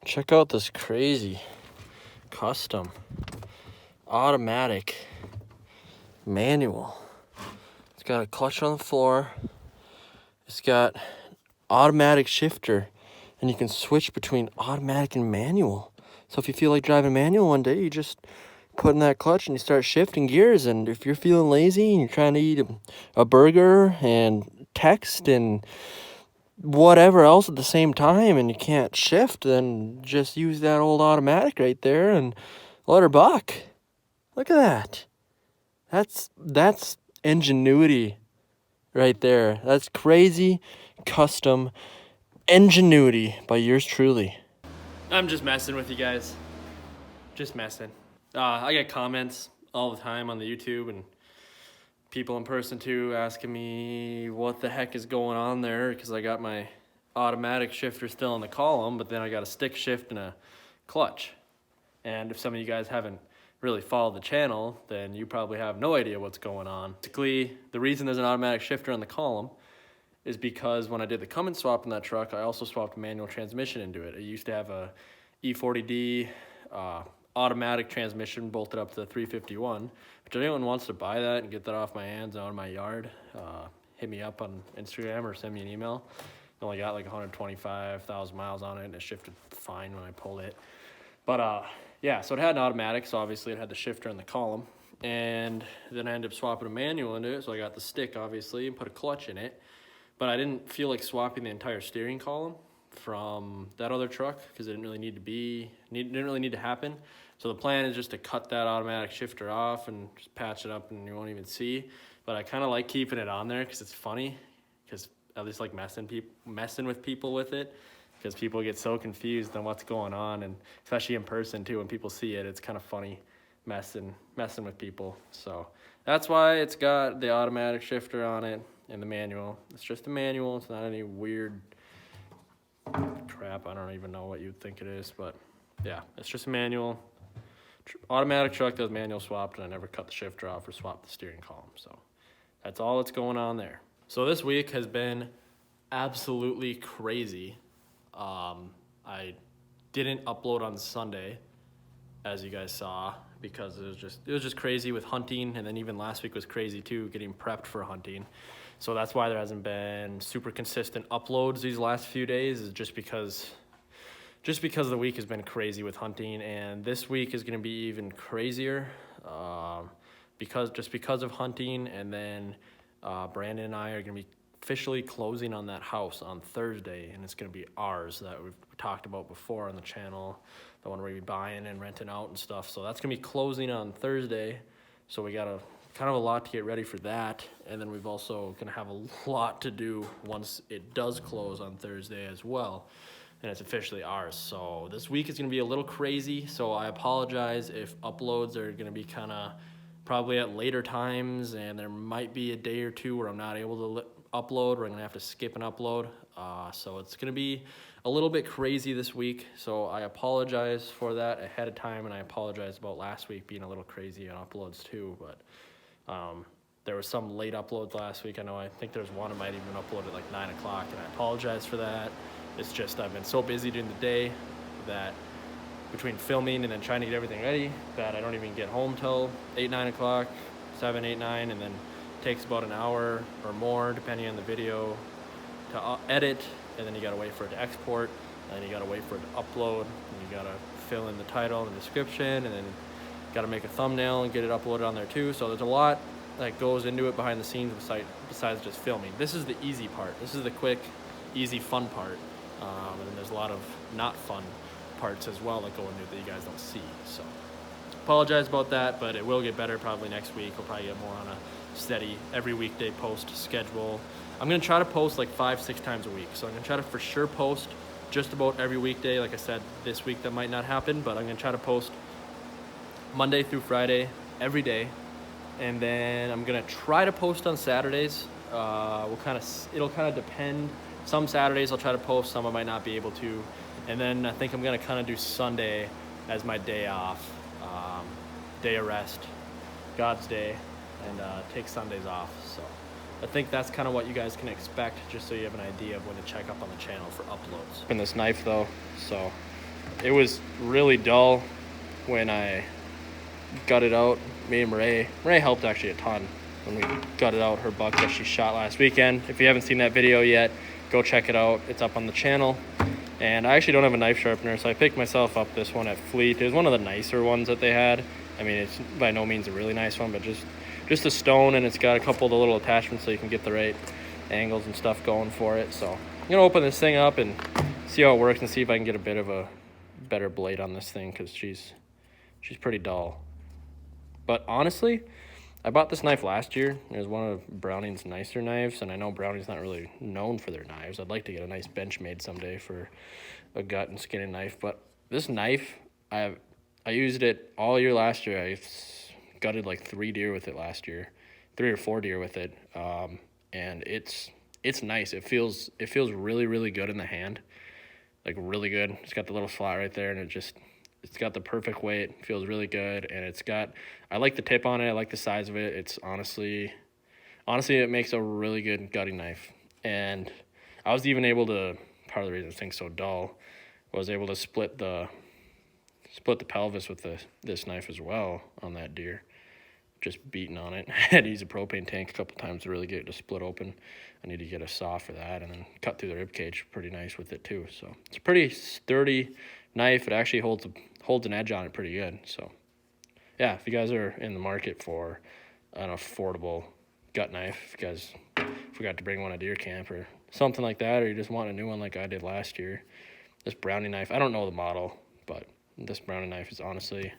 Check out this crazy custom automatic manual. It's got a clutch on the floor. It's got automatic shifter, and you can switch between automatic and manual. So if you feel like driving manual one day, you just put in that clutch and you start shifting gears. And if you're feeling lazy and you're trying to eat a burger and text and whatever else at the same time and you can't shift, then just use that old automatic right there and let her buck. Look at that. That's ingenuity right there. That's crazy custom ingenuity by yours truly. I'm just messing with you guys. Just messing. I get comments all the time on the YouTube and people in person too asking me what the heck is going on there, because I got my automatic shifter still in the column, but then I got a stick shift and a clutch. And if some of you guys haven't really followed the channel, then you probably have no idea what's going on. Basically, the reason there's an automatic shifter on the column is because when I did the Cummins swap in that truck, I also swapped a manual transmission into it. It used to have a E40D automatic transmission bolted up to the 351. If anyone wants to buy that and get that off my hands out of my yard, hit me up on Instagram or send me an email. It only got like 125,000 miles on it, and it shifted fine when I pulled it. But yeah, so it had an automatic, so obviously it had the shifter in the column. And then I ended up swapping a manual into it, so I got the stick, obviously, and put a clutch in it. But I didn't feel like swapping the entire steering column from that other truck because it didn't really need to happen. So the plan is just to cut that automatic shifter off and just patch it up and you won't even see. But I kind of like keeping it on there because it's funny, because I just like messing with people with it, because people get so confused on what's going on, and especially in person too, when people see it, it's kind of funny messing with people. So that's why it's got the automatic shifter on it and the manual. It's just a manual. It's not any weird crap. I don't even know what you'd think it is, but yeah, it's just a manual. Automatic truck does manual swapped, and I never cut the shifter off or swapped the steering column. So that's all that's going on there. So this week has been absolutely crazy. I didn't upload on Sunday, as you guys saw, because it was just crazy with hunting, and then even last week was crazy too, getting prepped for hunting. So that's why there hasn't been super consistent uploads these last few days, is just because the week has been crazy with hunting, and this week is going to be even crazier because of hunting. And then Brandon and I are going to be officially closing on that house on Thursday, and it's going to be ours that we've talked about before on the channel, the one we're going to be buying and renting out and stuff. So that's going to be closing on Thursday, so we got kind of a lot to get ready for that. And then we've also going to have a lot to do once it does close on Thursday as well, and it's officially ours. So this week is going to be a little crazy, so I apologize if uploads are going to be kind of probably at later times, and there might be a day or two where I'm not able to upload, or I'm going to have to skip an upload. So it's going to be a little bit crazy this week, so I apologize for that ahead of time, and I apologize about last week being a little crazy on uploads too. But there was some late uploads last week. I think there's one I might even upload at like 9 o'clock, and I apologize for that. It's just I've been so busy during the day that between filming and then trying to get everything ready, that I don't even get home till 8, 9 o'clock, 7, 8, 9, and then it takes about an hour or more, depending on the video, to edit, and then you gotta wait for it to export, and then you gotta wait for it to upload, and you gotta fill in the title and the description, and then gotta make a thumbnail and get it uploaded on there too. So there's a lot that goes into it behind the scenes besides just filming. This is the easy part. This is the quick, easy, fun part. And then there's a lot of not fun parts as well that go into it that you guys don't see. So apologize about that, but it will get better probably next week. We'll probably get more on a steady every weekday post schedule. I'm going to try to post like 5-6 times a week. So I'm going to try to for sure post just about every weekday. Like I said, this week that might not happen, but I'm going to try to post Monday through Friday every day. And then I'm going to try to post on Saturdays. It'll kind of depend. Some Saturdays I'll try to post, some I might not be able to. And then I think I'm going to kind of do Sunday as my day off, day of rest, God's day, and take Sundays off. So I think that's kind of what you guys can expect, just so you have an idea of when to check up on the channel for uploads. In this knife though, so It was really dull when I got it out. Me and Marie helped actually a ton when we got it out, her buck that she shot last weekend. If you haven't seen that video yet, go check it out. It's up on the channel. And I actually don't have a knife sharpener, so I picked myself up this one at Fleet. It was one of the nicer ones that they had. I mean, it's by no means a really nice one, but just a stone, and it's got a couple of the little attachments so you can get the right angles and stuff going for it. So I'm gonna open this thing up and see how it works and see if I can get a bit of a better blade on this thing, because she's pretty dull. But honestly, I bought this knife last year. It was one of Browning's nicer knives, and I know Browning's not really known for their knives. I'd like to get a nice bench made someday for a gut and skinning knife. But this knife, I used it all year last year. I gutted like 3 deer with it last year, 3 or 4 deer with it, and it's nice. It feels really, really good in the hand, like really good. It's got the little slot right there, and it's got the perfect weight. It feels really good, and I like the tip on it. I like the size of it. It's honestly, it makes a really good gutting knife. And I was even able to, part of the reason this thing's so dull, was able to split the pelvis with this knife as well on that deer. Just beating on it. I had to use a propane tank a couple times to really get it to split open. I need to get a saw for that, and then cut through the rib cage pretty nice with it too. So it's a pretty sturdy knife. It actually holds an edge on it pretty good. So yeah, if you guys are in the market for an affordable gut knife, if you guys forgot to bring one to deer camp or something like that, or you just want a new one like I did last year, this Browning knife, I don't know the model, but this Browning knife is honestly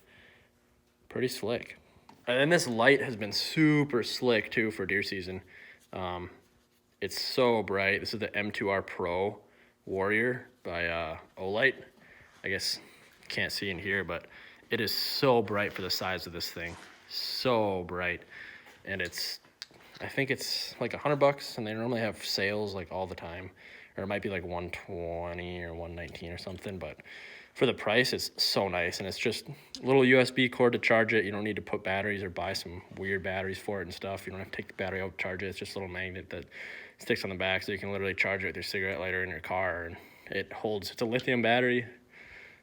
pretty slick. And this light has been super slick too for deer season. It's so bright. This is the M2R Pro Warrior by allll. I guess you can't see in here, but it is so bright for the size of this thing. So bright. And I think it's like $100, and they normally have sales like all the time. Or it might be like $120 or $119 or something, but for the price, it's so nice. And it's just a little USB cord to charge it. You don't need to put batteries or buy some weird batteries for it and stuff. You don't have to take the battery out, charge it. It's just a little magnet that sticks on the back, so you can literally charge it with your cigarette lighter in your car. And it's a lithium battery,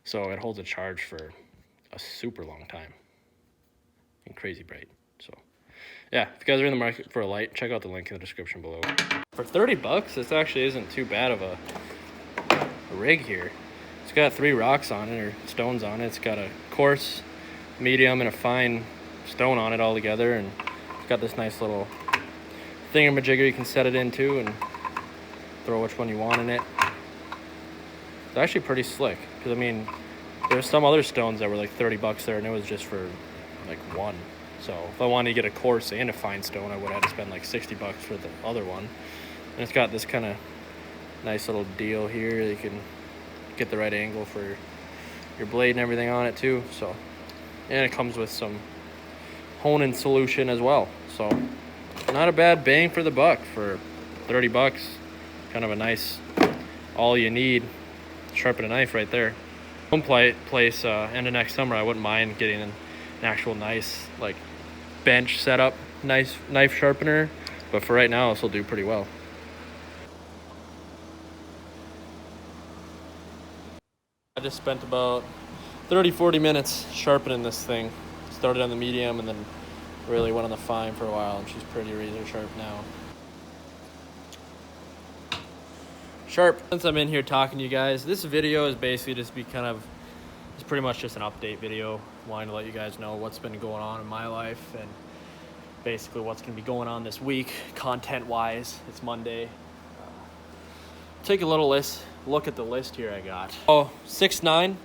so it holds a charge for a super long time. And crazy bright. So yeah, if you guys are in the market for a light, check out the link in the description below. For $30, this actually isn't too bad of a rig here. It's got 3 rocks on it, or stones on it. It's got a coarse, medium, and a fine stone on it all together, and it's got this nice little thingamajigger you can set it into and throw which one you want in it. It's actually pretty slick, because I mean, there's some other stones that were like $30 there, and it was just for like one. So if I wanted to get a coarse and a fine stone, I would have to spend like $60 for the other one. And it's got this kind of nice little deal here. You can get the right angle for your blade and everything on it too. So, and it comes with some hone-in solution as well. So not a bad bang for the buck for $30. Kind of a nice all you need sharpen a knife right there. Home place end of next summer, I wouldn't mind getting an actual nice like bench setup, nice knife sharpener, but for right now this will do pretty well. I just spent about 30-40 minutes sharpening this thing. Started on the medium and then really went on the fine for a while, and she's pretty razor sharp now. Sharp. Since I'm in here talking to you guys, this video is basically just it's pretty much just an update video, wanting to let you guys know what's been going on in my life and basically what's going to be going on this week content wise. It's Monday. Take a little look at the list here I got. 6.9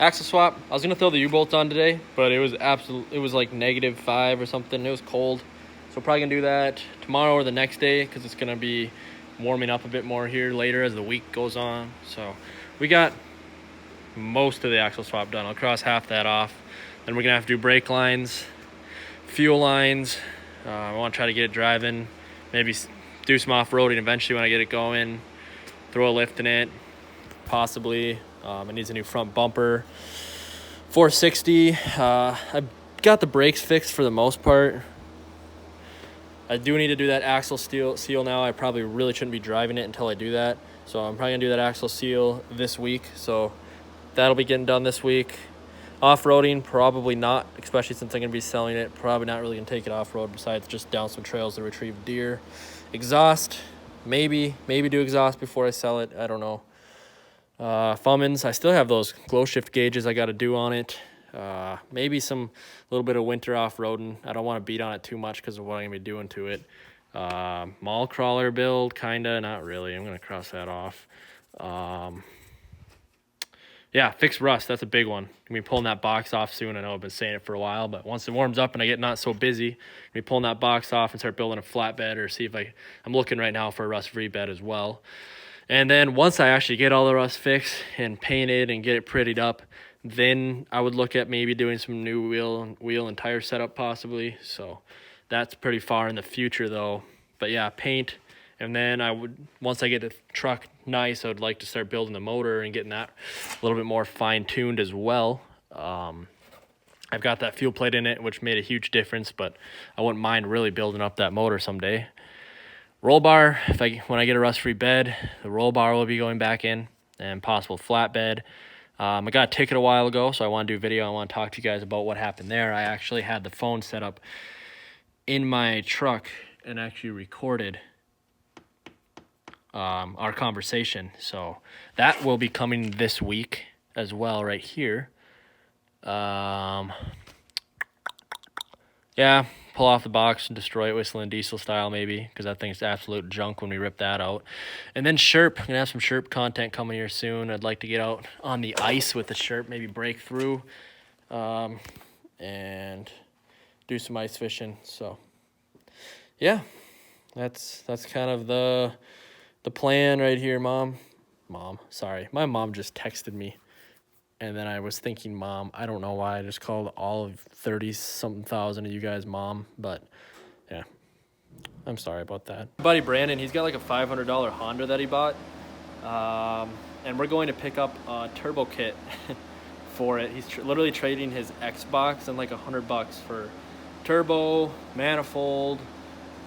axle swap. I was gonna throw the U-bolts on today, but it was like -5 or something. It was cold, so probably gonna do that tomorrow or the next day, because it's gonna be warming up a bit more here later as the week goes on. So we got most of the axle swap done. I'll cross half that off. Then we're gonna have to do brake lines, fuel lines. I want to try to get it driving, maybe do some off-roading eventually when I get it going. Throw a lift in it, possibly. It needs a new front bumper. 460. I got the brakes fixed for the most part. I do need to do that axle seal now. I probably really shouldn't be driving it until I do that. So I'm probably gonna do that axle seal this week. So that'll be getting done this week. Off-roading, probably not, especially since I'm going to be selling it. Probably not really going to take it off-road besides just down some trails to retrieve deer. Exhaust, maybe do exhaust before I sell it. I don't know. Fummins, I still have those glow shift gauges I got to do on it. Maybe some little bit of winter off-roading. I don't want to beat on it too much because of what I'm going to be doing to it. Mall crawler build, kind of, not really. I'm going to cross that off. Yeah, fix rust. That's a big one. I'm going to be pulling that box off soon. I know I've been saying it for a while, but once it warms up and I get not so busy, I'm going to be pulling that box off and start building a flatbed, or see if I'm looking right now for a rust-free bed as well. And then once I actually get all the rust fixed and painted and get it prettied up, then I would look at maybe doing some new wheel and tire setup possibly. So that's pretty far in the future though. But yeah, paint. And then once I get the truck nice, I would like to start building the motor and getting that a little bit more fine-tuned as well. I've got that fuel plate in it, which made a huge difference, but I wouldn't mind really building up that motor someday. Roll bar, when I get a rust-free bed, the roll bar will be going back in, and possible flatbed. I got a ticket a while ago, so I want to do a video. I want to talk to you guys about what happened there. I actually had the phone set up in my truck and actually recorded our conversation, so that will be coming this week as well, right here. Yeah, pull off the box and destroy it whistling diesel style maybe, because that thing's absolute junk when we rip that out. And then Sherp, I'm gonna have some Sherp content coming here soon. I'd like to get out on the ice with the Sherp, maybe break through, and do some ice fishing. So yeah, that's kind of the plan right here. Sorry, my mom just texted me, and then I was thinking mom. I don't know why I just called all of 30-something thousand of you guys mom, but yeah, I'm sorry about that. My buddy Brandon, he's got like a $500 Honda that he bought, and we're going to pick up a turbo kit for it. He's literally trading his Xbox and like $100 for turbo, manifold,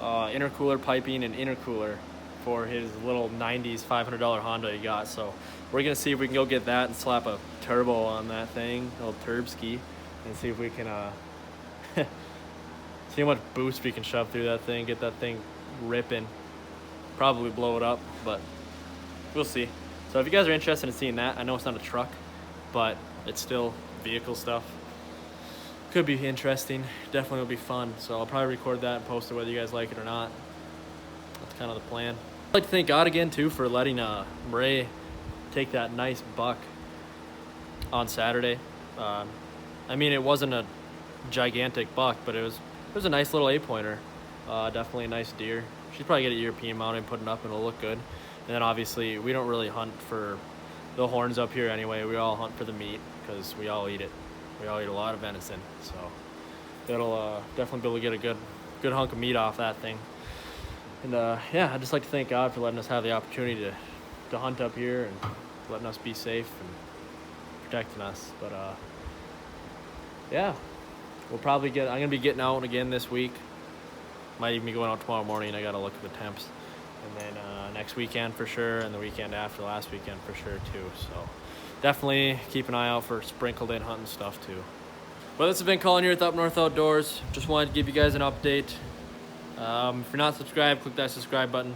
intercooler piping, and intercooler for his little 90s $500 Honda he got. So we're gonna see if we can go get that and slap a turbo on that thing, a little turbski, and see if we can see how much boost we can shove through that thing, get that thing ripping. Probably blow it up, but we'll see. So if you guys are interested in seeing that, I know it's not a truck, but it's still vehicle stuff. Could be interesting. Definitely will be fun. So I'll probably record that and post it whether you guys like it or not. That's kind of the plan. I'd like to thank God again too for letting Ray take that nice buck on Saturday. I mean, it wasn't a gigantic buck, but it was a nice little 8-pointer. Definitely a nice deer. She'd probably get a European mount and put it up and it'll look good. And then obviously we don't really hunt for the horns up here anyway. We all hunt for the meat because we all eat it. We all eat a lot of venison, so it'll definitely be able to get a good hunk of meat off that thing. And yeah, I'd just like to thank God for letting us have the opportunity to hunt up here and letting us be safe and protecting us. But yeah, I'm gonna be getting out again this week. Might even be going out tomorrow morning. I gotta look at the temps. And then next weekend for sure, and the weekend after last weekend for sure too. So definitely keep an eye out for sprinkled in hunting stuff too. Well, this has been Colin here with Up North Outdoors. Just wanted to give you guys an update. If you're not subscribed, click that subscribe button.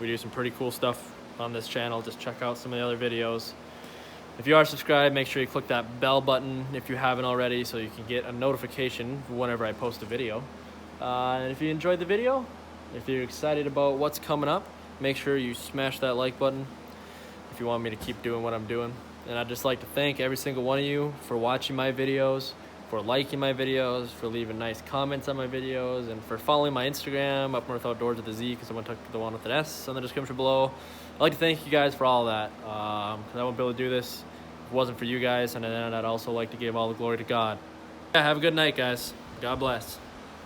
We do some pretty cool stuff on this channel. Just check out some of the other videos. If you are subscribed, make sure you click that bell button if you haven't already, so you can get a notification whenever I post a video. And if you enjoyed the video, if you're excited about what's coming up, make sure you smash that like button if you want me to keep doing what I'm doing. And I'd just like to thank every single one of you for watching my videos, for liking my videos, for leaving nice comments on my videos, and for following my Instagram, Up North Outdoors with a Z, because someone took the one with an S in the description below. I'd like to thank you guys for all that, because I wouldn't be able to do this if it wasn't for you guys, and then I'd also like to give all the glory to God. Yeah, have a good night, guys. God bless.